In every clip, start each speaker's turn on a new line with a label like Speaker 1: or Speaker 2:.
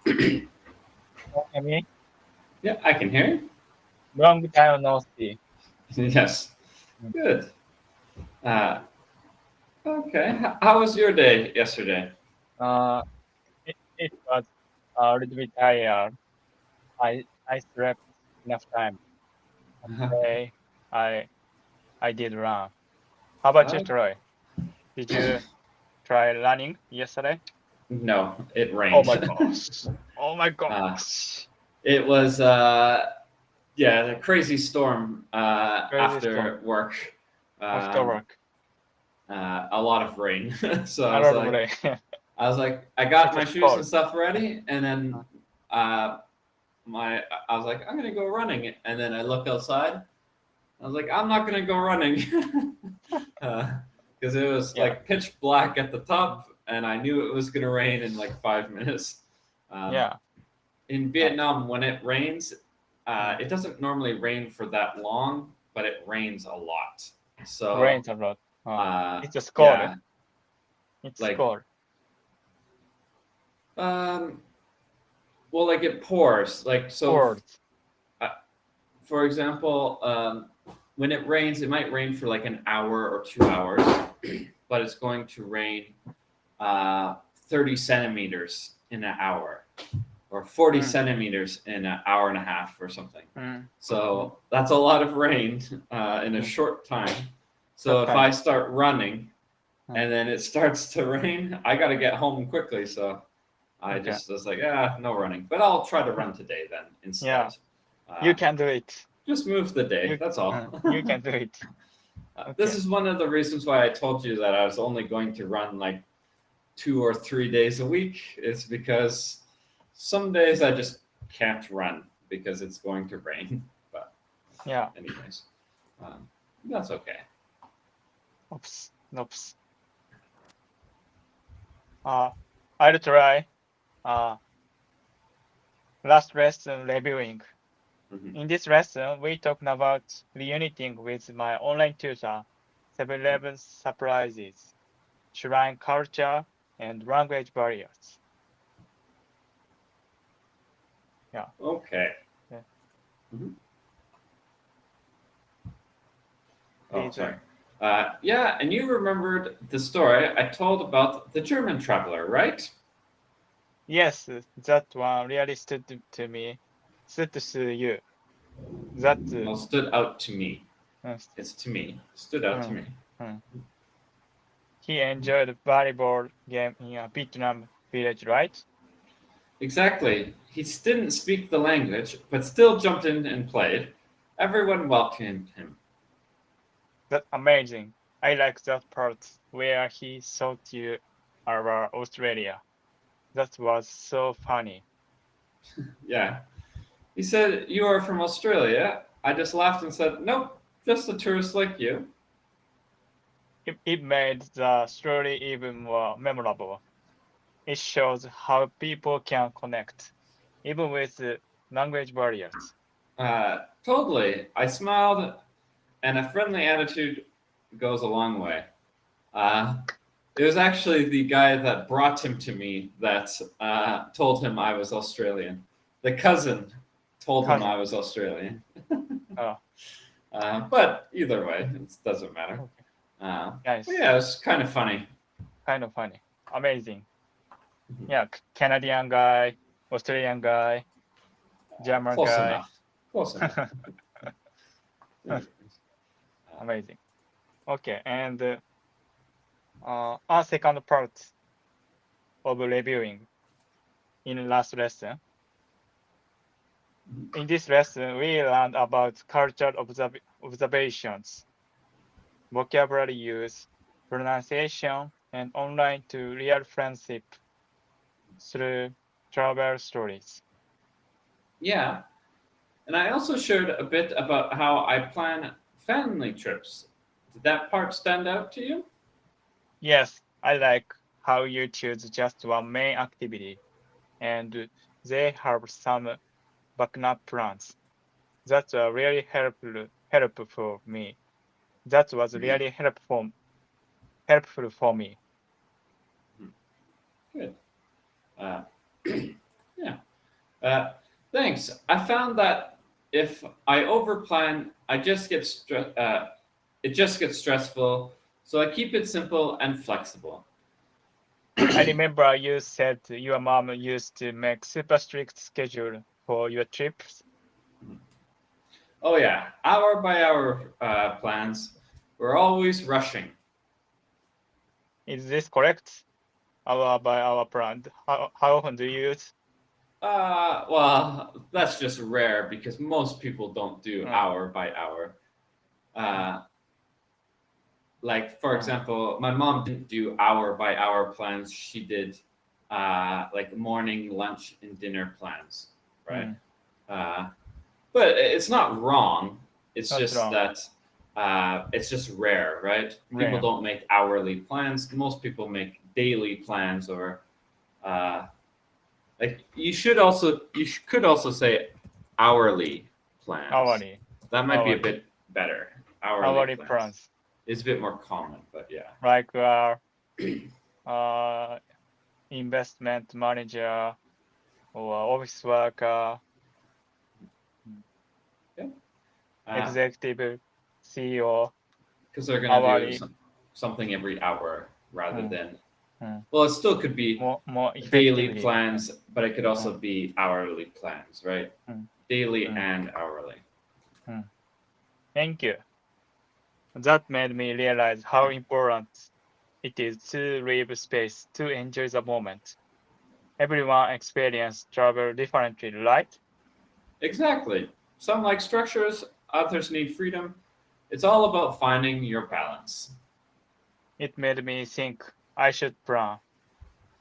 Speaker 1: I mean,
Speaker 2: Yeah, I can hear you.
Speaker 1: long time no see.
Speaker 2: Yes. Good. Uh, okay. How was your day yesterday?
Speaker 1: Uh, it was a little bit tired. I slept enough time. Today I I did run. How about you,
Speaker 2: Uh,
Speaker 1: Troy? Did you try running yesterday?
Speaker 2: no, it
Speaker 1: Oh my
Speaker 2: rained.
Speaker 1: gosh. Oh my
Speaker 2: uh,
Speaker 1: gosh.
Speaker 2: it was yeah, a crazy storm
Speaker 1: Crazy storm
Speaker 2: after work.
Speaker 1: after
Speaker 2: Um,
Speaker 1: work.
Speaker 2: a lot of rain. So
Speaker 1: A lot of rain.
Speaker 2: I got
Speaker 1: It's
Speaker 2: my
Speaker 1: a
Speaker 2: shoes and
Speaker 1: cold.
Speaker 2: stuff ready, and then uh, I was like, I'm gonna go running, and then I looked outside. I was like, I'm not gonna go running, because it was
Speaker 1: Yeah.
Speaker 2: like pitch black at the top, and I knew it was gonna rain in like 5 minutes. Um,
Speaker 1: Yeah.
Speaker 2: in
Speaker 1: Yeah.
Speaker 2: Vietnam, when it rains,
Speaker 1: Mm.
Speaker 2: it doesn't normally rain for that long, but it rains a lot. So
Speaker 1: Rains a lot. It's just cold.
Speaker 2: yeah,
Speaker 1: It's
Speaker 2: like
Speaker 1: cold.
Speaker 2: um, well, like it pours. Like so,
Speaker 1: Cold.
Speaker 2: uh, for example, when it rains, it might rain for like an hour or 2 hours, but it's going to rain uh, 30 centimeters in an hour or 40
Speaker 1: Mm.
Speaker 2: centimeters in an hour and a half or something.
Speaker 1: Mm. Mm.
Speaker 2: So that's a lot of rain in a
Speaker 1: Mm.
Speaker 2: short time. So
Speaker 1: Short
Speaker 2: if
Speaker 1: time.
Speaker 2: I start running
Speaker 1: Mm.
Speaker 2: and then it starts to rain, I got to get home quickly. So I
Speaker 1: Okay.
Speaker 2: just was like, no running. But I'll try to run today then
Speaker 1: Yeah.
Speaker 2: instead.
Speaker 1: You
Speaker 2: Uh,
Speaker 1: can do it.
Speaker 2: just move the day. That's all.
Speaker 1: You can do it.
Speaker 2: This
Speaker 1: Okay.
Speaker 2: is one of the reasons why I told you that I was only going to run like 2 or 3 days a week. It's because some days I just can't run because it's going to rain. But
Speaker 1: Yeah.
Speaker 2: anyways, um, that's okay.
Speaker 1: Oops. Oops. I'll try. Uh, last lesson reviewing.
Speaker 2: Hmm.
Speaker 1: In this lesson, we talked about reuniting with my online tutor, 7-Eleven surprises, shrine culture, and language barriers. Yeah.
Speaker 2: Okay.
Speaker 1: Yeah.
Speaker 2: Hmm. Oh,
Speaker 1: Please.
Speaker 2: sorry. Yeah, and you remembered the story I told about the German traveler, right?
Speaker 1: Yes, that one really to me. Stood to you. That.
Speaker 2: Well, stood out to me.
Speaker 1: Uh,
Speaker 2: It's to me. Stood out to
Speaker 1: mm,
Speaker 2: me.
Speaker 1: mm. He enjoyed the volleyball game in a Vietnam village, right?
Speaker 2: Exactly. He didn't speak the language, but still jumped in and played. Everyone welcomed him.
Speaker 1: That's amazing. I like that part where he thought you are Australia. That was so funny.
Speaker 2: Yeah. He said, You are from Australia. I just laughed and said, Nope, just a tourist like you.
Speaker 1: It made the story even more memorable. It shows how people can connect, even with language barriers.
Speaker 2: Totally. I smiled, and a friendly attitude goes a long way. Uh, it was actually the guy that brought him to me that told him I was Australian. The cousin told him I
Speaker 1: Cousin.
Speaker 2: was Australian.
Speaker 1: Oh,
Speaker 2: But either way, it doesn't matter.
Speaker 1: okay.
Speaker 2: But
Speaker 1: Nice.
Speaker 2: yeah, it was kind of funny.
Speaker 1: Kind of funny. Amazing. Yeah, Canadian guy, Australian guy, German
Speaker 2: Close
Speaker 1: guy.
Speaker 2: enough. Close enough. Anyways,
Speaker 1: Amazing. Okay, and our second part of reviewing in last lesson. In this lesson, we learned about cultural observations, vocabulary use, pronunciation, and online to real friendship through travel stories.
Speaker 2: yeah, and I also shared a bit about how I plan family trips. Did that part stand out to you?
Speaker 1: Yes, I like how you choose just one main activity and they have some backup plans. That's really helpful for me. That was really helpful for me.
Speaker 2: Good. Uh, yeah. Thanks. I found that if I overplan, it just gets stressful. So I keep it simple and flexible.
Speaker 1: I remember you said your mom used to make super strict schedule for your trips.
Speaker 2: Oh yeah, hour by hour plans. We're always rushing.
Speaker 1: Is this correct? Hour by hour plan. How often do you use?
Speaker 2: Well, that's just rare because most people don't do
Speaker 1: Mm.
Speaker 2: hour by hour. Like for
Speaker 1: Mm.
Speaker 2: example, my mom didn't do hour by hour plans. She did like morning, lunch, and dinner plans, right? But it's not wrong. It's
Speaker 1: Not
Speaker 2: just
Speaker 1: wrong.
Speaker 2: that it's just rare, right? People
Speaker 1: Rare.
Speaker 2: don't make hourly plans. Most people make daily plans, or like you could also say hourly plans.
Speaker 1: Hourly.
Speaker 2: That might be a
Speaker 1: Hourly.
Speaker 2: bit better. Hourly
Speaker 1: Hourly
Speaker 2: plans.
Speaker 1: plans.
Speaker 2: It's a bit more common, but yeah.
Speaker 1: Like investment manager or office worker, executive CEO.
Speaker 2: Because they're gonna
Speaker 1: Hourly.
Speaker 2: do something every hour rather
Speaker 1: Mm.
Speaker 2: than.
Speaker 1: Mm.
Speaker 2: Well, it still could be
Speaker 1: More
Speaker 2: daily
Speaker 1: effectively.
Speaker 2: plans, but it could also be hourly plans, right?
Speaker 1: Mm.
Speaker 2: Daily
Speaker 1: Mm.
Speaker 2: and hourly.
Speaker 1: Thank you. That made me realize how important it is to leave space to enjoy the moment. Everyone experiences travel differently, right?
Speaker 2: Exactly. Some like structures, others need freedom. It's all about finding your balance.
Speaker 1: It made me think I should plan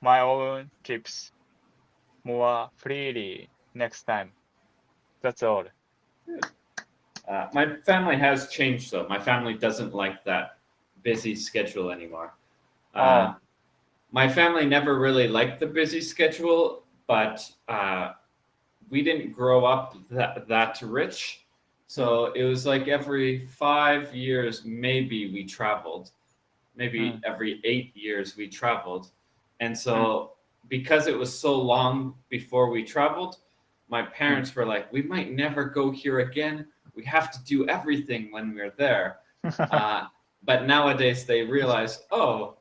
Speaker 1: my own trips more freely next time. That's all.
Speaker 2: My family has changed though. My family doesn't like that busy schedule anymore.
Speaker 1: Oh.
Speaker 2: My family never really liked the busy schedule, but we didn't grow up that rich. So it was like every 5 years, maybe we traveled. Maybe every 8 years we traveled. And so because it was so long before we traveled, my parents were like, we might never go here again. We have to do everything when we're there. But nowadays they realize, oh,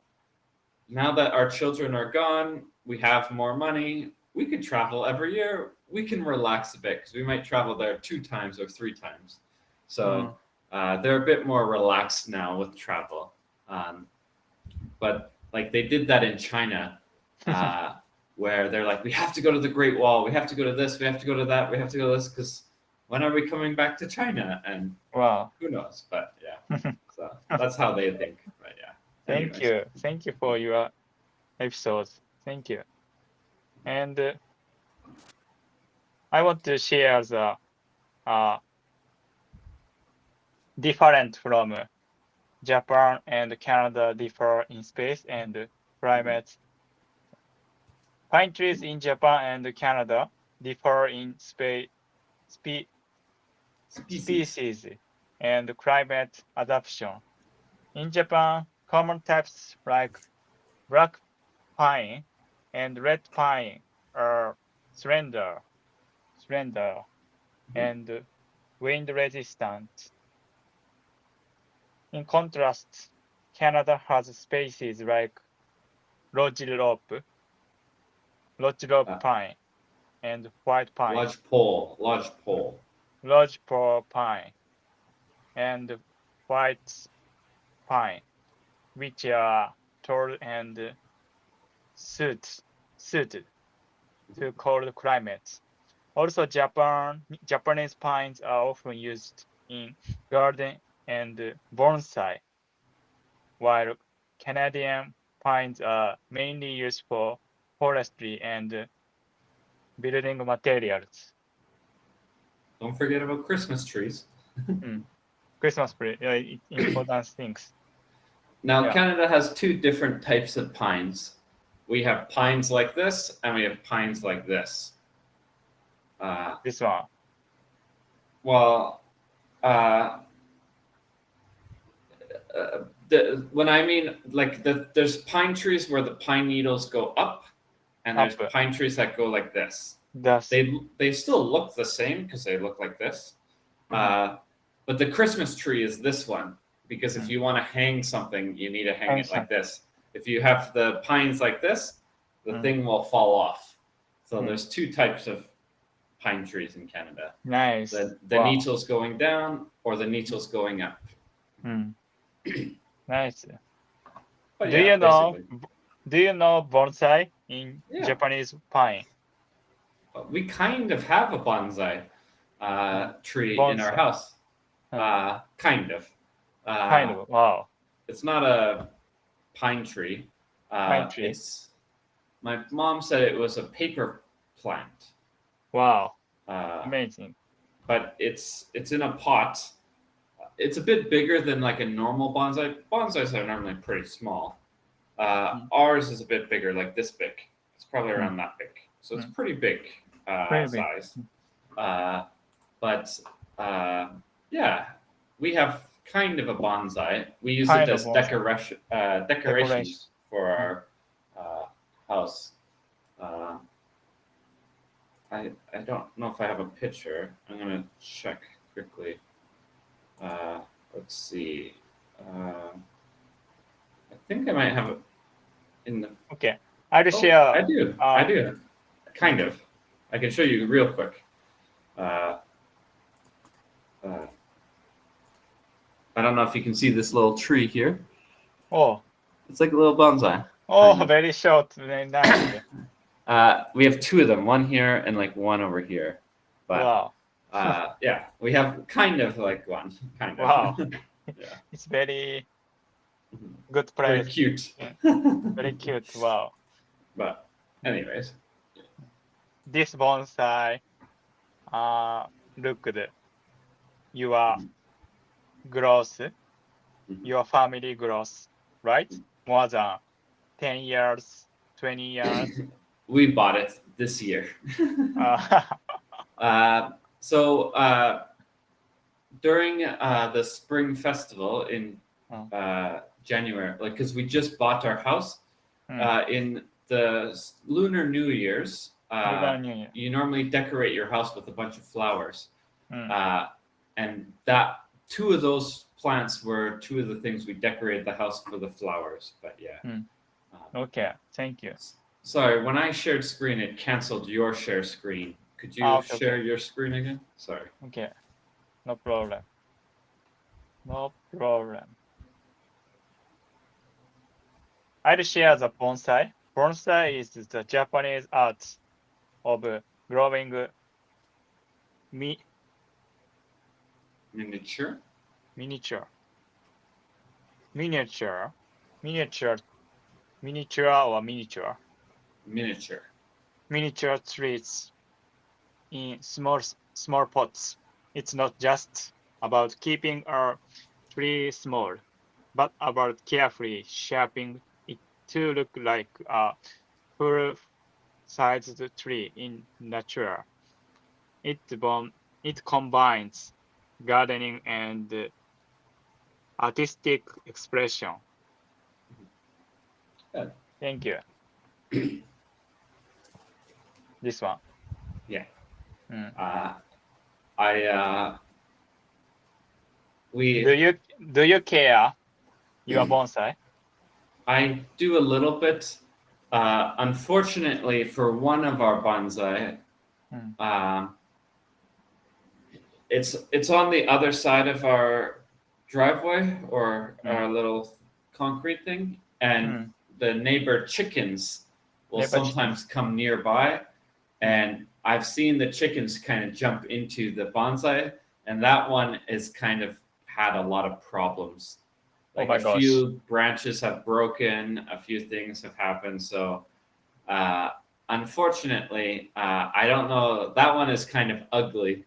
Speaker 2: now that our children are gone, we have more money. We could travel every year. We can relax a bit because we might travel there 2 times or 3 times. So they're a bit more relaxed now with travel. But like they did that in China, where they're like, we have to go to the Great Wall. We have to go to this. We have to go to that. We have to go to this because when are we coming back to China? And
Speaker 1: Wow.
Speaker 2: who knows? But yeah, so that's how they think. But yeah.
Speaker 1: Thank you. Thank you for your episodes. Thank you. And I want to share the different from Japan and Canada differ in space and climate. Pine trees in Japan and Canada differ in species and climate adaptation. In Japan, common types like black pine and red pine are slender and wind resistant. In contrast, Canada has species like lodgerope pine and white pine, lodgepole pine and white pine, which are tall and suited to cold climates. Also, Japanese pines are often used in garden and bonsai, while Canadian pines are mainly used for forestry and building materials.
Speaker 2: Don't forget about Christmas trees.
Speaker 1: Christmas tree, important things.
Speaker 2: Now,
Speaker 1: Yeah.
Speaker 2: Canada has 2 different types of pines. We have pines like this, and we have pines like this.
Speaker 1: This one.
Speaker 2: Well, when I mean like there's pine trees where the pine needles go up, and there's
Speaker 1: Up.
Speaker 2: pine trees that go like this.
Speaker 1: That's
Speaker 2: They still look the same because they look like this. But the Christmas tree is this one because if you want to hang something, you need to hang it like this. If you have the pines like this, the thing will fall off. So there's two types of pine trees in Canada.
Speaker 1: nice.
Speaker 2: The
Speaker 1: Wow.
Speaker 2: needles going down or the needles going up.
Speaker 1: Nice.
Speaker 2: But
Speaker 1: Do
Speaker 2: yeah,
Speaker 1: you know?
Speaker 2: basically.
Speaker 1: Do you know bonsai in
Speaker 2: Yeah.
Speaker 1: Japanese pine?
Speaker 2: We kind of have a bonsai tree in our
Speaker 1: Bonsai.
Speaker 2: house. Kind of.
Speaker 1: Kind of. Wow.
Speaker 2: It's not a pine tree.
Speaker 1: Pine tree.
Speaker 2: It's my mom said it was a paper plant.
Speaker 1: Wow.
Speaker 2: Uh,
Speaker 1: Amazing.
Speaker 2: but it's in a pot. It's a bit bigger than like a normal bonsai. Bonsais are normally pretty small. Ours is a bit bigger, like this big. It's probably around that big. So it's pretty big size. But yeah, we have kind of a bonsai. We use
Speaker 1: Kind
Speaker 2: it
Speaker 1: of
Speaker 2: as
Speaker 1: bonsai.
Speaker 2: decorations for our house. I don't know if I have a picture. I'm gonna check quickly. Let's see. I think I might have it in the.
Speaker 1: Okay. I'll
Speaker 2: Oh,
Speaker 1: share.
Speaker 2: I do. I do. Kind of. I can show you real quick. I don't know if you can see this little tree here.
Speaker 1: Oh.
Speaker 2: It's like a little bonsai.
Speaker 1: Oh,
Speaker 2: kind of.
Speaker 1: very short. Very nice.
Speaker 2: We have two of them, one here and like one over here. But
Speaker 1: Wow.
Speaker 2: yeah, we have kind of like one. Kind of.
Speaker 1: Wow.
Speaker 2: Yeah.
Speaker 1: It's very good
Speaker 2: Very
Speaker 1: place.
Speaker 2: cute.
Speaker 1: Very cute. Wow.
Speaker 2: But anyways.
Speaker 1: This bonsai looked your growth, your family growth, right? More than 10 years, 20 years.
Speaker 2: We bought it this year.
Speaker 1: Uh,
Speaker 2: So during the spring festival in January, like because we just bought our house in the Lunar New Year's, you normally decorate your house with a bunch of flowers, and that two of those plants were two of the things we decorated the house for the flowers. But yeah.
Speaker 1: Okay, thank you.
Speaker 2: Sorry, when I shared screen, it canceled your share screen. Could you
Speaker 1: Okay,
Speaker 2: share your screen again? Sorry.
Speaker 1: Okay, no problem. No problem. I'll share the bonsai. Bonsai is the Japanese art of growing
Speaker 2: Miniature?
Speaker 1: miniature or miniature trees in small pots. It's not just about keeping a tree small, but about carefully shaping it to look like a full-sized tree in nature. It combines gardening and artistic expression.
Speaker 2: Good.
Speaker 1: Thank you. This one.
Speaker 2: Yeah.
Speaker 1: Do you care your bonsai?
Speaker 2: I do a little bit. Unfortunately, for one of our bonsai, it's on the other side of our driveway or our little concrete thing, and the neighbor chickens will sometimes come nearby, and I've seen the chickens kind of jump into the bonsai, and that one is kind of had a lot of problems. Like a few branches have broken, a few things have happened. So unfortunately, I don't know. That one is kind of ugly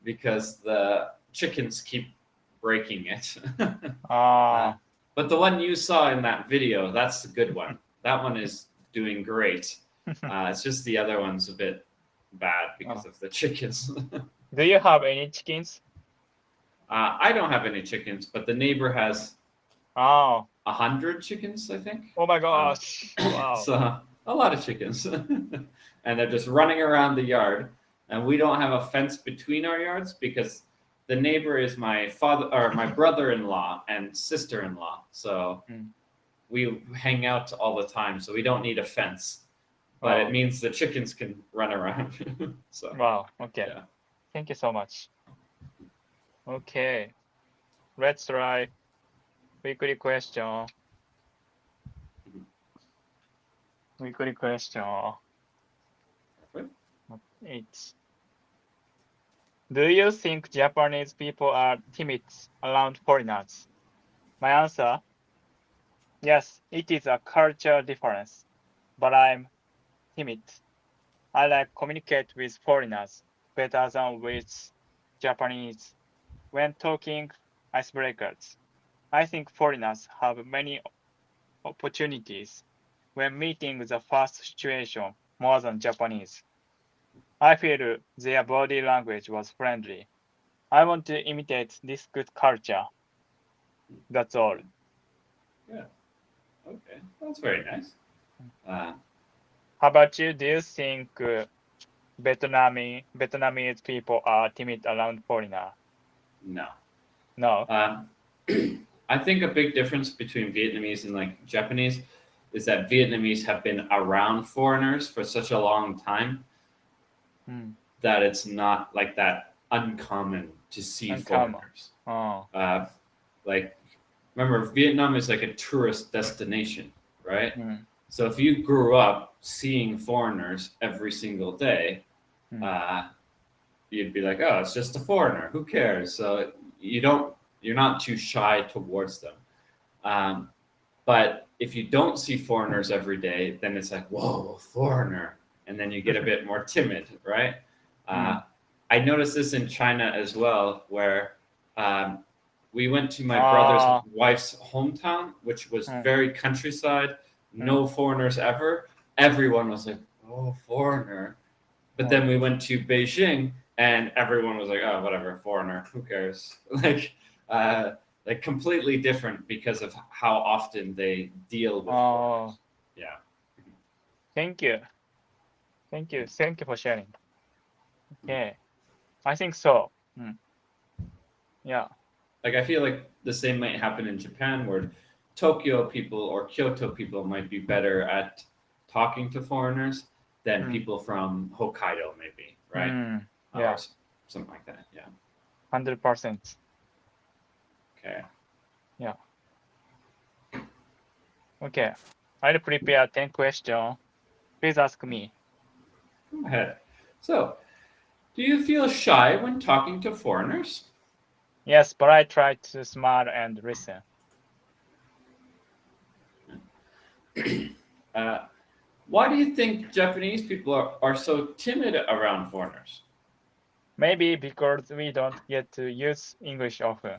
Speaker 2: because the chickens keep breaking it. But the one you saw in that video, that's the good one. That one is doing great. It's just the other one's a bit bad because of the chickens.
Speaker 1: Do you have any chickens?
Speaker 2: I don't have any chickens, but the neighbor has 100 chickens, I think.
Speaker 1: Oh my gosh! Wow.
Speaker 2: So a lot of chickens. and they're just running around the yard. And we don't have a fence between our yards because the neighbor is my father or my brother-in-law and sister-in-law. So
Speaker 1: Mm.
Speaker 2: we hang out all the time, so we don't need a fence. But
Speaker 1: Oh.
Speaker 2: it means the chickens can run around. So
Speaker 1: Wow. Okay.
Speaker 2: yeah.
Speaker 1: Thank you so much. Okay. Let's try weekly question. Weekly question.
Speaker 2: Perfect.
Speaker 1: It's Do you think Japanese people are timid around foreigners? My answer, yes, it is a culture difference, but I'm timid. I like communicate with foreigners better than with Japanese. When talking icebreakers, I think foreigners have many opportunities when meeting the first situation more than Japanese. I feel their body language was friendly. I want to imitate this good culture. That's all.
Speaker 2: Yeah. Okay. That's very nice. Uh,
Speaker 1: How about you? Do you think Vietnamese people are timid around foreigner?
Speaker 2: no.
Speaker 1: No.
Speaker 2: I think a big difference between Vietnamese and like Japanese is that Vietnamese have been around foreigners for such a long time
Speaker 1: Hmm.
Speaker 2: that it's not like that uncommon to see
Speaker 1: Uncommon.
Speaker 2: foreigners.
Speaker 1: Oh.
Speaker 2: Like, remember, Vietnam is like a tourist destination, right?
Speaker 1: Hmm.
Speaker 2: So if you grew up seeing foreigners every single day,
Speaker 1: Hmm.
Speaker 2: you'd be like, oh, it's just a foreigner. Who cares? So you're not too shy towards them. But if you don't see foreigners every day, then it's like, whoa, a foreigner. And then you get a bit more timid, right?
Speaker 1: Mm.
Speaker 2: I noticed this in China as well, where we went to my brother's
Speaker 1: Ah.
Speaker 2: wife's hometown, which was
Speaker 1: Hmm.
Speaker 2: very countryside, no foreigners ever. Everyone was like, oh, foreigner. But then we went to Beijing and everyone was like, oh, whatever, foreigner, who cares? Like completely different because of how often they deal with
Speaker 1: Oh.
Speaker 2: foreigners. Yeah.
Speaker 1: Thank you. Thank you. Thank you for sharing. Okay. I think so. Hmm. Yeah.
Speaker 2: Like I feel like the same might happen in Japan where Tokyo people or Kyoto people might be better at talking to foreigners than
Speaker 1: Hmm.
Speaker 2: people from Hokkaido, maybe, right?
Speaker 1: Hmm.
Speaker 2: Or
Speaker 1: Yeah.
Speaker 2: something like that. Yeah.
Speaker 1: 100%.
Speaker 2: Okay.
Speaker 1: Yeah. Okay. I'll prepare 10 questions. Please ask me.
Speaker 2: Go ahead. So, do you feel shy when talking to foreigners?
Speaker 1: Yes, but I try to smile and listen.
Speaker 2: Why do you think Japanese people are so timid around foreigners?
Speaker 1: Maybe because we don't get to use English often.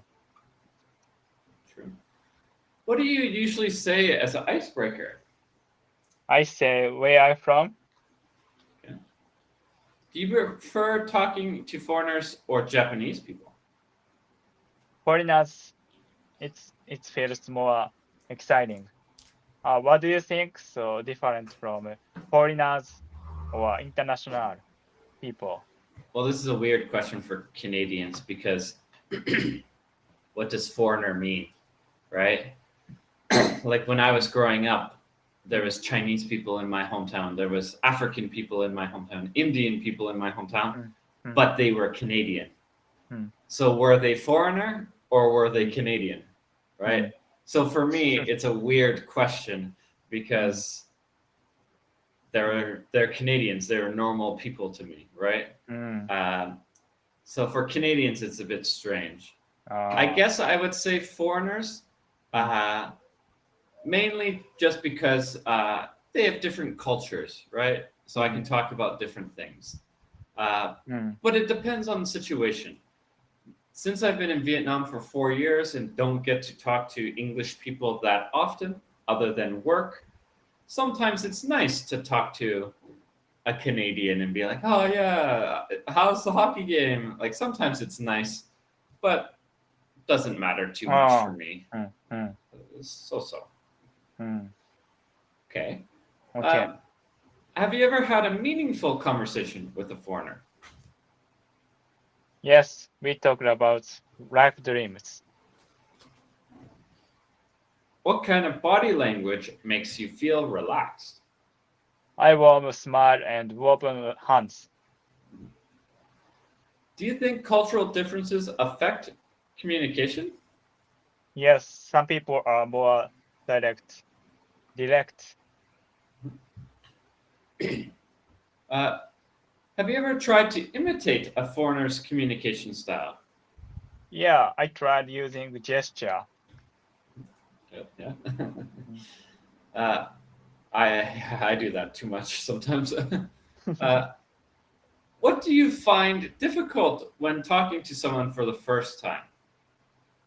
Speaker 2: True. What do you usually say as an icebreaker?
Speaker 1: I say where I'm from.
Speaker 2: Okay. Do you prefer talking to foreigners or Japanese people?
Speaker 1: Foreigners, it feels more exciting. What do you think so different from foreigners or international people?
Speaker 2: Well, this is a weird question for Canadians because what does foreigner mean, right? Like when I was growing up, there was Chinese people in my hometown, there was African people in my hometown, Indian people in my hometown,
Speaker 1: Mm, mm,
Speaker 2: but they were Canadian.
Speaker 1: mm,
Speaker 2: So were they foreigner or were they Canadian, right?
Speaker 1: mm.
Speaker 2: So for me, it's a weird question because they're Canadians, they're normal people to me, right?
Speaker 1: Mm.
Speaker 2: So for Canadians, it's a bit strange. I
Speaker 1: Ah.
Speaker 2: guess I would say foreigners, uh, mainly just because they have different cultures, right? So I can talk about different things.
Speaker 1: Mm,
Speaker 2: But it depends on the situation. Since I've been in Vietnam for 4 years and don't get to talk to English people that often, other than work, sometimes it's nice to talk to a Canadian and be like, oh, yeah, how's the hockey game? Like sometimes it's nice, but doesn't matter too much for
Speaker 1: ah.
Speaker 2: me.
Speaker 1: Mm, mm,
Speaker 2: So.
Speaker 1: mm.
Speaker 2: Okay.
Speaker 1: Okay.
Speaker 2: Um, Have you ever had a meaningful conversation with a foreigner?
Speaker 1: Yes, we talked about life dreams.
Speaker 2: What kind of body language makes you feel relaxed?
Speaker 1: I warm smile and open hands.
Speaker 2: Do you think cultural differences affect communication?
Speaker 1: Yes, some people are more direct. Direct.
Speaker 2: Have you ever tried to imitate a foreigner's communication style?
Speaker 1: Yeah, I tried using gesture.
Speaker 2: Yeah. uh, I do that too much sometimes. What do you find difficult when talking to someone for the first time?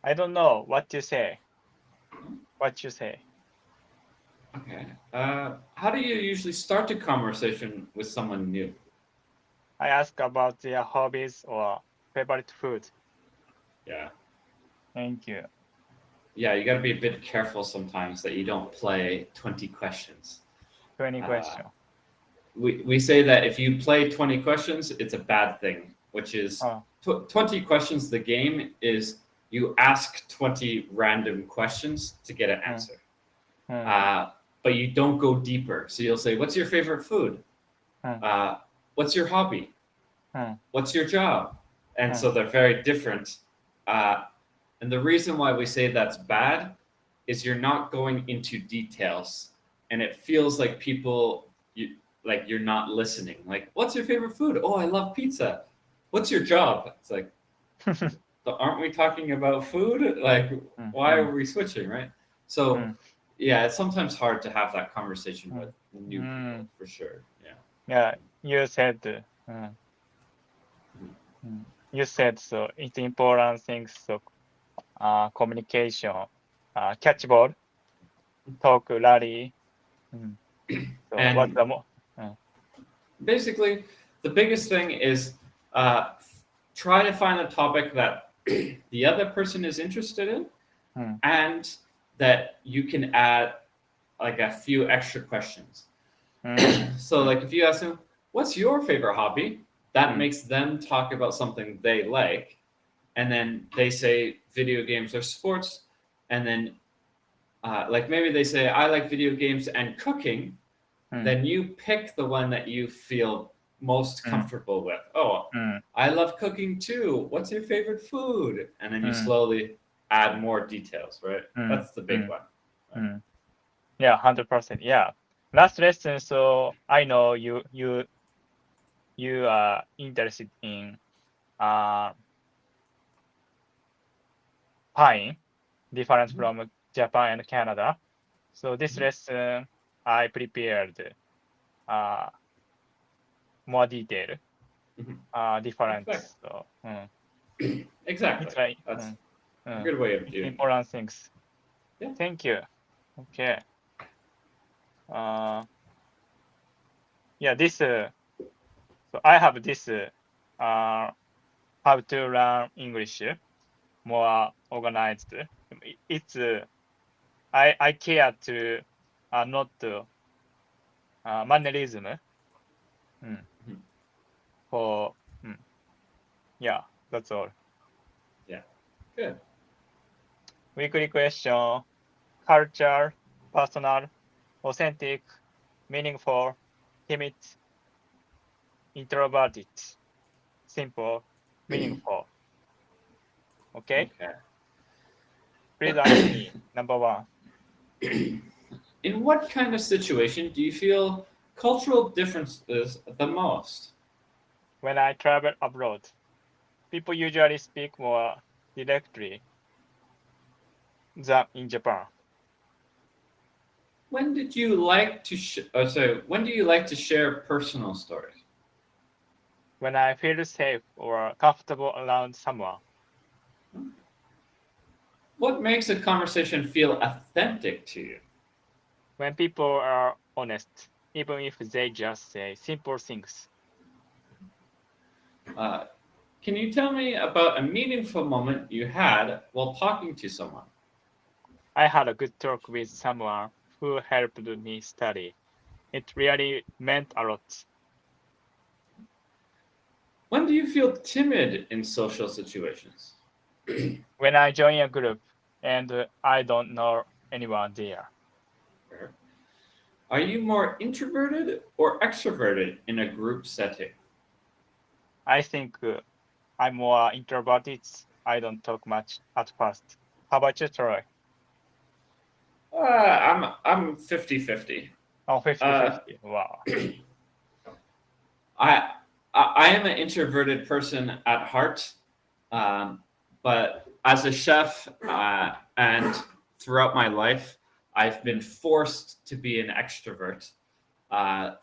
Speaker 1: I don't know what to say. What you say?
Speaker 2: Okay. How do you usually start a conversation with someone new?
Speaker 1: I ask about their hobbies or favorite food.
Speaker 2: Yeah.
Speaker 1: Thank you.
Speaker 2: Yeah, you got to be a bit careful sometimes that you don't play 20 questions.
Speaker 1: 20
Speaker 2: Uh,
Speaker 1: question.
Speaker 2: we say that if you play 20 questions, it's a bad thing, which is
Speaker 1: Oh,
Speaker 2: 20 questions. The game is you ask 20 random questions to get an answer.
Speaker 1: mm,
Speaker 2: But you don't go deeper. So you'll say, what's your favorite food?
Speaker 1: mm,
Speaker 2: What's your hobby?
Speaker 1: mm,
Speaker 2: What's your job? And
Speaker 1: mm,
Speaker 2: so they're very different. And the reason why we say that's bad is you're not going into details, and it feels like you're not listening. Like, what's your favorite food? Oh, I love pizza. What's your job? It's like, aren't we talking about food? Like,
Speaker 1: mm,
Speaker 2: why are
Speaker 1: mm,
Speaker 2: we switching, right? So,
Speaker 1: mm,
Speaker 2: yeah, it's sometimes hard to have that conversation with
Speaker 1: mm,
Speaker 2: new people
Speaker 1: mm.
Speaker 2: for sure. Yeah.
Speaker 1: Yeah, you said. You said so. It's important things. So, communication, catchball, talk, rally. Mm. So, what's
Speaker 2: And
Speaker 1: the more? Mm,
Speaker 2: basically, the biggest thing is uh, try to find a topic that the other person is interested in,
Speaker 1: mm,
Speaker 2: and that you can add like a few extra questions.
Speaker 1: mm,
Speaker 2: So,
Speaker 1: mm,
Speaker 2: like if you ask them, "What's your favorite hobby?" That
Speaker 1: mm,
Speaker 2: makes them talk about something they like, and then they say video games or sports, and then like maybe they say, "I like video games and cooking."
Speaker 1: mm,
Speaker 2: Then you pick the one that you feel most
Speaker 1: mm,
Speaker 2: comfortable with. Oh,
Speaker 1: mm,
Speaker 2: I love cooking too. What's your favorite food? And then you
Speaker 1: mm,
Speaker 2: slowly add more details, right?
Speaker 1: mm,
Speaker 2: That's the big
Speaker 1: mm,
Speaker 2: one. Right?
Speaker 1: mm. Yeah, 100%. Yeah. Last lesson. So I know you are interested in uh pine, different
Speaker 2: Mhm.
Speaker 1: from Japan and Canada. So this
Speaker 2: Mhm.
Speaker 1: lesson I prepared uh more detail,
Speaker 2: Mhm.
Speaker 1: different.
Speaker 2: Exactly.
Speaker 1: So
Speaker 2: Exactly.
Speaker 1: it's like
Speaker 2: That's a good way of
Speaker 1: it's
Speaker 2: doing it.
Speaker 1: important things.
Speaker 2: Yeah.
Speaker 1: Thank you. Okay. Uh, yeah, this so I have this how to learn English more organized. It's I care to not mannerism mm,
Speaker 2: Mhm.
Speaker 1: for mm, yeah, that's all.
Speaker 2: Yeah. Good.
Speaker 1: Weekly question: culture, personal, authentic, meaningful, timid, introverted, simple, meaningful. Okay, please ask
Speaker 2: Okay.
Speaker 1: me. Number one.
Speaker 2: In what kind of situation do you feel cultural differences the most?
Speaker 1: When I travel abroad, people usually speak more directly than in Japan.
Speaker 2: When did you like to when do you like to share personal stories?
Speaker 1: When I feel safe or comfortable around someone.
Speaker 2: What makes a conversation feel authentic to you?
Speaker 1: When people are honest, even if they just say simple things.
Speaker 2: Uh, can you tell me about a meaningful moment you had while talking to someone?
Speaker 1: I had a good talk with someone who helped me study. It really meant a lot.
Speaker 2: When do you feel timid in social situations?
Speaker 1: When I join a group and I don't know anyone there.
Speaker 2: Are you more introverted or extroverted in a group setting?
Speaker 1: I think I'm more introverted. I don't talk much at first. How about you, Troy?
Speaker 2: I'm 50-50.
Speaker 1: Oh,
Speaker 2: Uh,
Speaker 1: 50-50. Wow.
Speaker 2: I am an introverted person at heart, but as a chef and throughout my life, I've been forced to be an extrovert.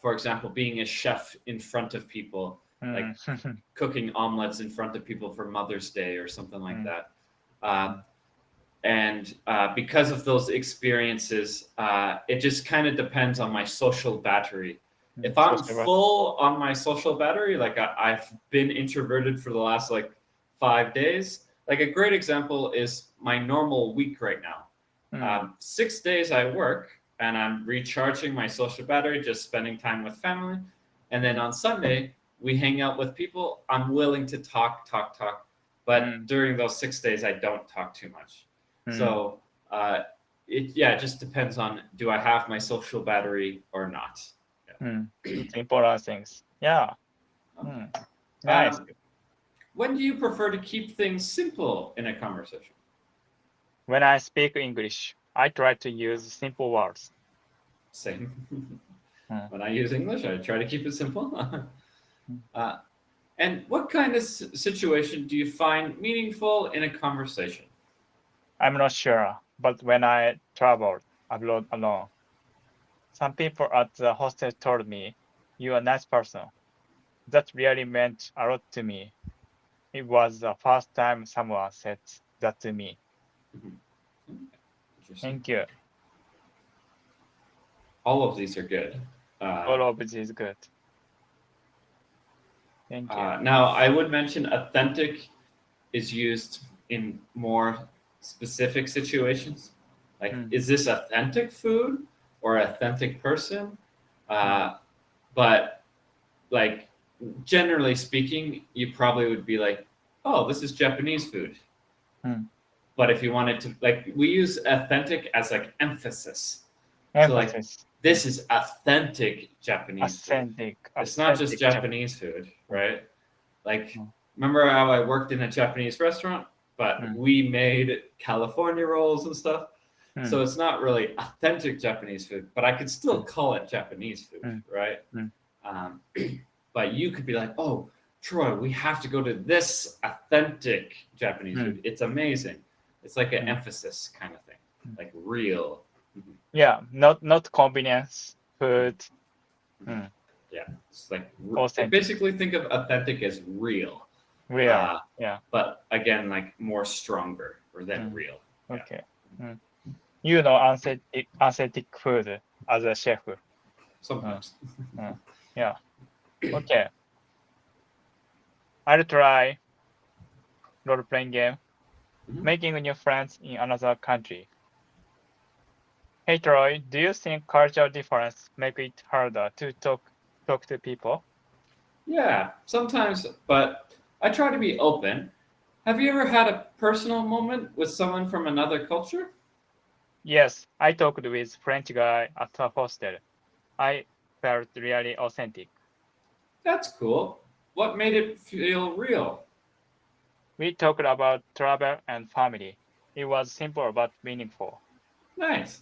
Speaker 2: For example, being a chef in front of people, like cooking omelets in front of people for Mother's Day or something like that. And because of those experiences, it just kind of depends on my social battery. If I'm full on my social battery, like I've been introverted for the last like 5 days. Like a great example is my normal week right now. 6 days I work and I'm recharging my social battery, just spending time with family. And then on Sunday, we hang out with people. I'm willing to talk. But during those 6 days, I don't talk too much. So it just depends on, do I have my social battery or not?
Speaker 1: It's important things. Yeah. Nice.
Speaker 2: When do you prefer to keep things simple in a conversation?
Speaker 1: When I speak English, I try to use simple words.
Speaker 2: Same. When I use English, I try to keep it simple. And what kind of situation do you find meaningful in a conversation?
Speaker 1: I'm not sure, but when I traveled abroad alone, some people at the hostel told me, "You're a nice person." That really meant a lot to me. It was the first time someone said that to me. Thank you.
Speaker 2: All of these are good.
Speaker 1: All of this is good. Thank you.
Speaker 2: Now, I would mention authentic is used in more specific situations. Like, is this authentic food or authentic person? But like, generally speaking, you probably would be like, oh, this is Japanese food. But if you wanted to, like, we use authentic as like emphasis. So like, this is authentic Japanese food. It's not just Japanese food, right? Like, remember how I worked in a Japanese restaurant, but we made California rolls and stuff. So it's not really authentic Japanese food, but I could still call it Japanese food, right? But you could be like, oh, Troy, we have to go to this authentic Japanese food. It's amazing. It's like an emphasis kind of thing, like real.
Speaker 1: Yeah, not convenience food.
Speaker 2: Yeah, it's like
Speaker 1: Authentic.
Speaker 2: basically think of authentic as real.
Speaker 1: Real. Yeah.
Speaker 2: But again, like more stronger or than real.
Speaker 1: Okay. You know authentic food as a chef.
Speaker 2: Sometimes.
Speaker 1: Yeah. Okay. I'll try role-playing game. Making new friends in another country. Hey Troy, do you think cultural difference make it harder to talk to people?
Speaker 2: Yeah, sometimes, but I try to be open. Have you ever had a personal moment with someone from another culture?
Speaker 1: Yes, I talked with French guy at a hostel. I felt really authentic.
Speaker 2: That's cool. What made it feel real?
Speaker 1: We talked about travel and family. It was simple but meaningful.
Speaker 2: Nice.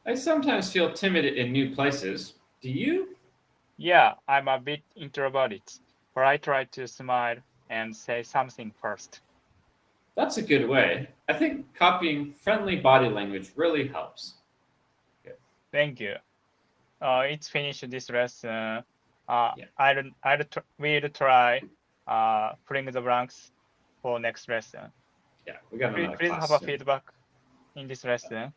Speaker 2: I sometimes feel timid in new places. Do you?
Speaker 1: Yeah, I'm a bit introverted, but I try to smile and say something first.
Speaker 2: That's a good way. I think copying friendly body language really helps.
Speaker 1: Thank you. It's finished this lesson. We'll try filling the blanks for next lesson.
Speaker 2: Yeah, we got another
Speaker 1: Please
Speaker 2: class
Speaker 1: have a
Speaker 2: soon.
Speaker 1: feedback in this lesson.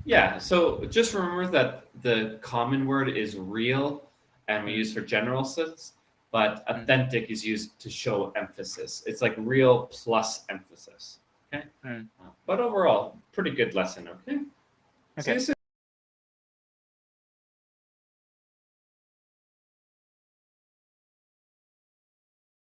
Speaker 2: Yeah, so just remember that the common word is real and we use for general sense, but authentic is used to show emphasis. It's like real plus emphasis. Okay. But overall, pretty good lesson. Okay. See you soon.